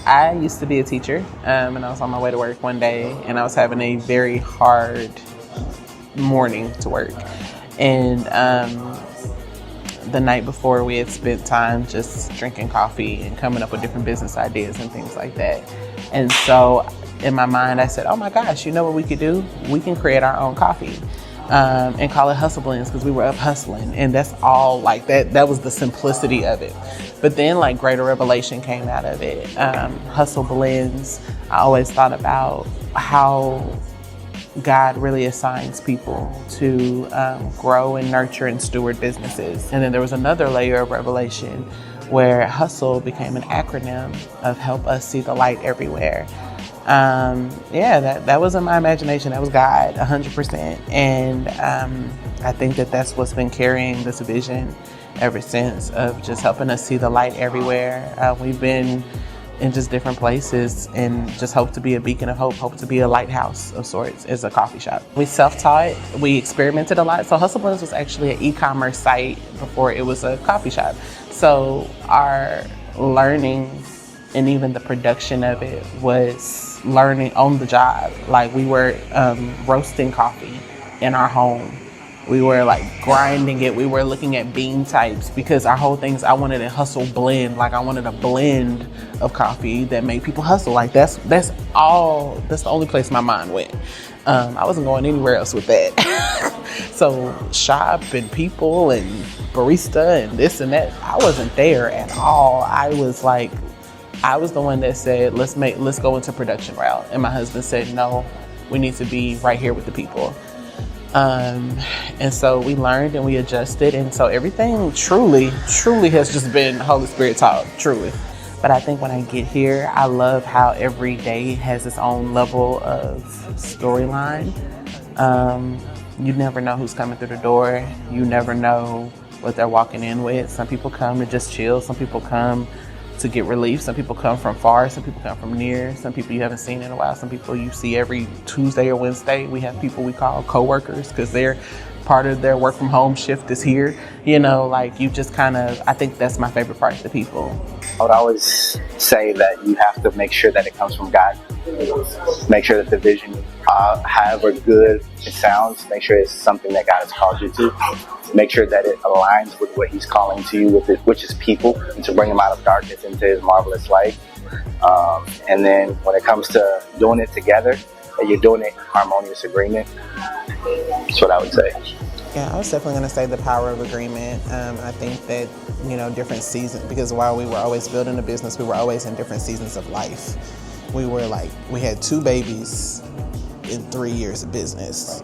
I used to be a teacher, and I was on my way to work one day, and I was having a very hard morning to work. And the night before, we had spent time just drinking coffee and coming up with different business ideas and things like that. And so in my mind, I said, oh my gosh, you know what we could do? We can create our own coffee. And call it Hustle Blends, because we were up hustling, and that's all. Like that was the simplicity of it. But then like greater revelation came out of it. Hustle Blends, I always thought about how God really assigns people to grow and nurture and steward businesses. And then there was another layer of revelation where hustle became an acronym of help us see the light everywhere. That wasn't my imagination. That was God, 100%. And I think that that's what's been carrying this vision ever since, of just helping us see the light everywhere. We've been in just different places and just hope to be a beacon of hope to be a lighthouse of sorts as a coffee shop. We self-taught, we experimented a lot. So Hustle Blends was actually an e-commerce site before it was a coffee shop. So our learning and even the production of it was learning on the job. Like we were roasting coffee in our home. We were like grinding it. We were looking at bean types, because our whole thing is I wanted a hustle blend. Like I wanted a blend of coffee that made people hustle. Like that's the only place my mind went. I wasn't going anywhere else with that. So shop and people and barista and this and that, I wasn't there at all. I was the one that said, let's go into production route. And my husband said, no, we need to be right here with the people. And so we learned and we adjusted. And so everything truly has just been Holy Spirit taught, truly. But I think when I get here, I love how every day has its own level of storyline. You never know who's coming through the door. You never know what they're walking in with. Some people come to just chill. Some people come to get relief. Some people come from far. Some people come from near. Some people you haven't seen in a while. Some people you see every Tuesday or Wednesday. We have people we call coworkers, because they're part of their work from home shift is here. You know, like you just I think that's my favorite part of the people. I would always say that you have to make sure that it comes from God. Make sure that the vision, however good it sounds, make sure it's something that God has called you to. Make sure that it aligns with what He's calling to you, which is people, and to bring them out of darkness into His marvelous light. And then when it comes to doing it together, that you're doing it in harmonious agreement. That's what I would say. Yeah, I was definitely going to say the power of agreement. I think that, different seasons, because while we were always building a business, we were always in different seasons of life. We had 2 babies in 3 years of business,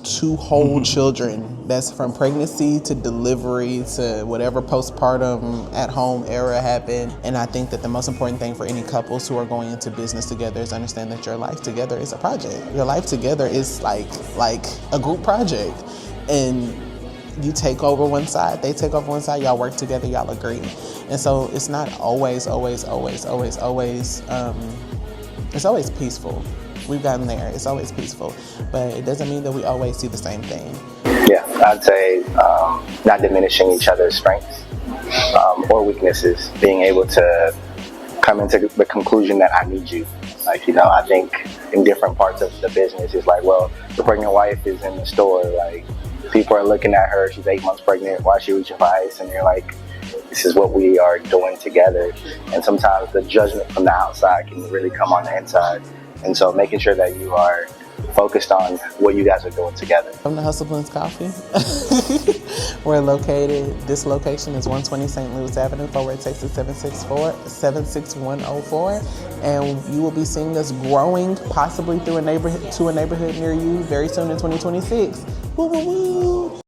2 whole children. That's from pregnancy to delivery to whatever postpartum at home era happened. And I think that the most important thing for any couples who are going into business together is understand that your life together is a project. Your life together is like a group project. And you take over one side, they take over one side, y'all work together, y'all agree. And so it's not always it's always peaceful. We've gotten there. It's always peaceful, but it doesn't mean that we always see the same thing. Yeah, I'd say not diminishing each other's strengths or weaknesses, being able to come into the conclusion that I need you. I think in different parts of the business, it's like, well, the pregnant wife is in the store. Like, people are looking at her. She's 8 months pregnant. Why is she reaching for ice? And they're like, this is what we are doing together. And sometimes the judgment from the outside can really come on the inside. And so making sure that you are focused on what you guys are doing together. From the Hustle Blends Coffee. We're located, this location is 120 St. Louis Avenue, Fort Worth, Texas 76104. And you will be seeing us growing possibly to a neighborhood near you very soon in 2026. Woo, woo, woo.